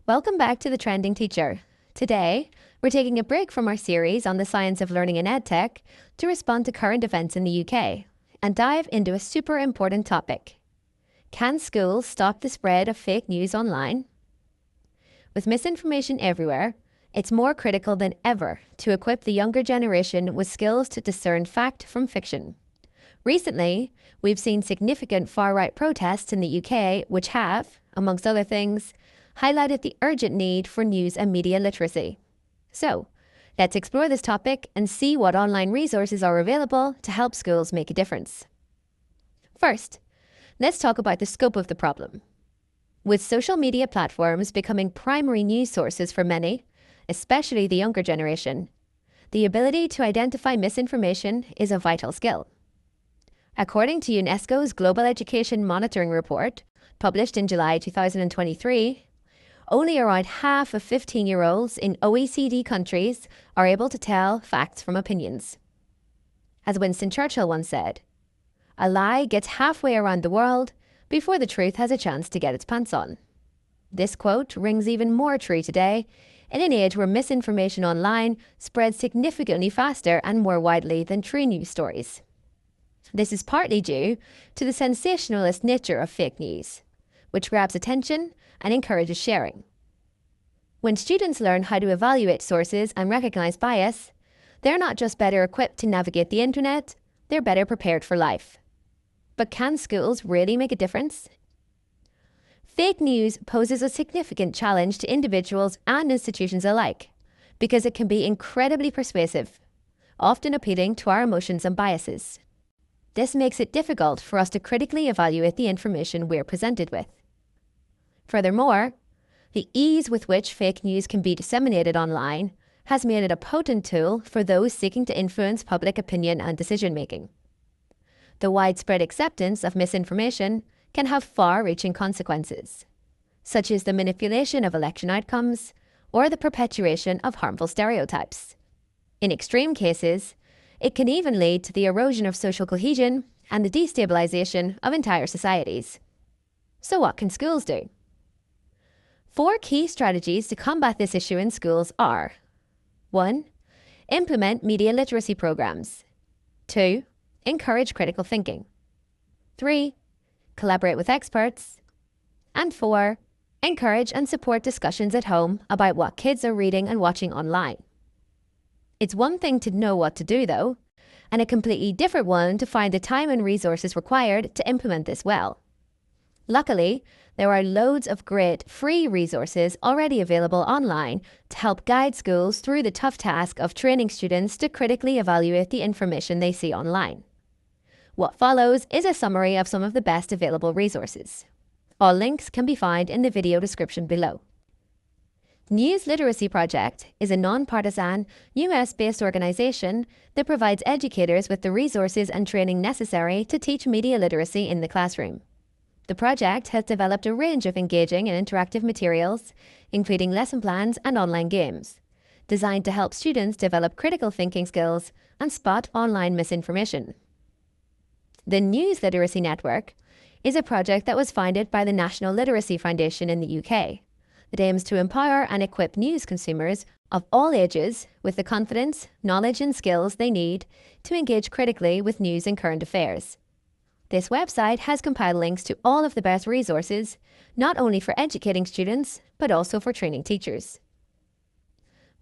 Welcome back to The Trending Teacher. Today, we're taking a break from our series on the science of learning in EdTech to respond to current events in the UK and dive into a super important topic. Can schools stop the spread of fake news online? With misinformation everywhere, it's more critical than ever to equip the younger generation with skills to discern fact from fiction. Recently, we've seen significant far-right protests in the UK which have, amongst other things, highlighted the urgent need for news and media literacy. So, let's explore this topic and see what online resources are available to help schools make a difference. First, let's talk about the scope of the problem. With social media platforms becoming primary news sources for many, especially the younger generation, the ability to identify misinformation is a vital skill. According to UNESCO's Global Education Monitoring Report, published in July 2023, only around half of 15-year-olds in OECD countries are able to tell facts from opinions. As Winston Churchill once said, "A lie gets halfway around the world before the truth has a chance to get its pants on." This quote rings even more true today, in an age where misinformation online spreads significantly faster and more widely than true news stories. This is partly due to the sensationalist nature of fake news, which grabs attention and encourages sharing. When students learn how to evaluate sources and recognize bias, they're not just better equipped to navigate the internet, they're better prepared for life. But can schools really make a difference? Fake news poses a significant challenge to individuals and institutions alike because it can be incredibly persuasive, often appealing to our emotions and biases. This makes it difficult for us to critically evaluate the information we're presented with. Furthermore, the ease with which fake news can be disseminated online has made it a potent tool for those seeking to influence public opinion and decision-making. The widespread acceptance of misinformation can have far-reaching consequences, such as the manipulation of election outcomes or the perpetuation of harmful stereotypes. In extreme cases, it can even lead to the erosion of social cohesion and the destabilization of entire societies. So what can schools do? 4 key strategies to combat this issue in schools are: 1. Implement media literacy programs. 2. Encourage critical thinking. 3. Collaborate with experts. And 4. Encourage and support discussions at home about what kids are reading and watching online. It's one thing to know what to do, though, and a completely different one to find the time and resources required to implement this well. Luckily, there are loads of great free resources already available online to help guide schools through the tough task of training students to critically evaluate the information they see online. What follows is a summary of some of the best available resources. All links can be found in the video description below. News Literacy Project is a non-partisan, US-based organization that provides educators with the resources and training necessary to teach media literacy in the classroom. The project has developed a range of engaging and interactive materials, including lesson plans and online games, designed to help students develop critical thinking skills and spot online misinformation. The News Literacy Network is a project that was founded by the National Literacy Foundation in the UK. It aims to empower and equip news consumers of all ages with the confidence, knowledge and skills they need to engage critically with news and current affairs. This website has compiled links to all of the best resources, not only for educating students, but also for training teachers.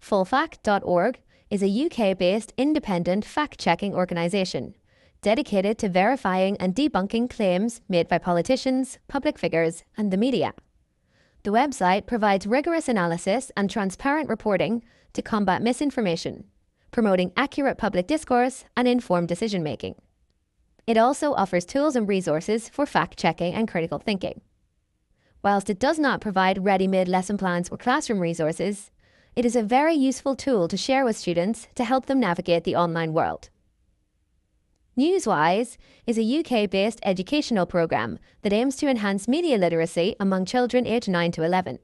Fullfact.org is a UK-based independent fact-checking organisation dedicated to verifying and debunking claims made by politicians, public figures, and the media. The website provides rigorous analysis and transparent reporting to combat misinformation, promoting accurate public discourse and informed decision-making. It also offers tools and resources for fact-checking and critical thinking. Whilst it does not provide ready-made lesson plans or classroom resources, it is a very useful tool to share with students to help them navigate the online world. Newswise is a UK-based educational programme that aims to enhance media literacy among children aged 9 to 11.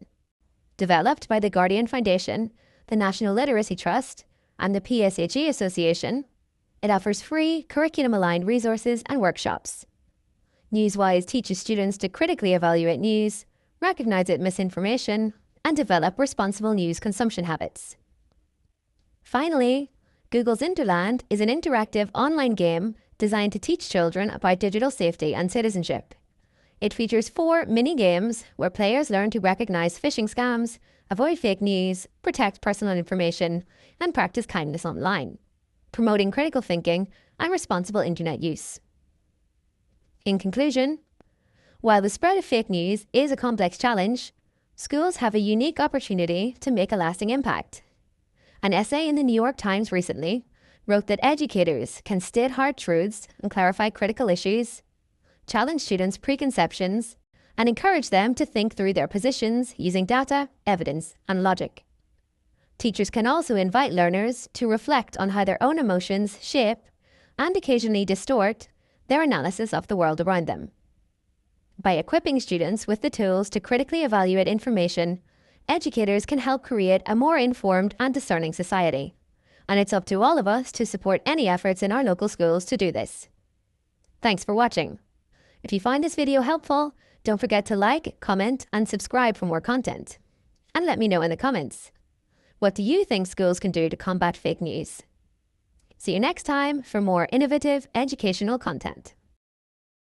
Developed by the Guardian Foundation, the National Literacy Trust, and the PSHE Association, it offers free, curriculum-aligned resources and workshops. Newswise teaches students to critically evaluate news, recognize misinformation, and develop responsible news consumption habits. Finally, Google's Interland is an interactive online game designed to teach children about digital safety and citizenship. It features 4 mini-games where players learn to recognize phishing scams, avoid fake news, protect personal information, and practice kindness online, promoting critical thinking and responsible internet use. In conclusion, while the spread of fake news is a complex challenge, schools have a unique opportunity to make a lasting impact. An essay in the New York Times recently wrote that educators can state hard truths and clarify critical issues, challenge students' preconceptions, and encourage them to think through their positions using data, evidence, and logic. Teachers can also invite learners to reflect on how their own emotions shape and occasionally distort their analysis of the world around them. By equipping students with the tools to critically evaluate information, educators can help create a more informed and discerning society. And it's up to all of us to support any efforts in our local schools to do this. Thanks for watching. If you find this video helpful, don't forget to like, comment, and subscribe for more content. And let me know in the comments. What do you think schools can do to combat fake news? See you next time for more innovative educational content.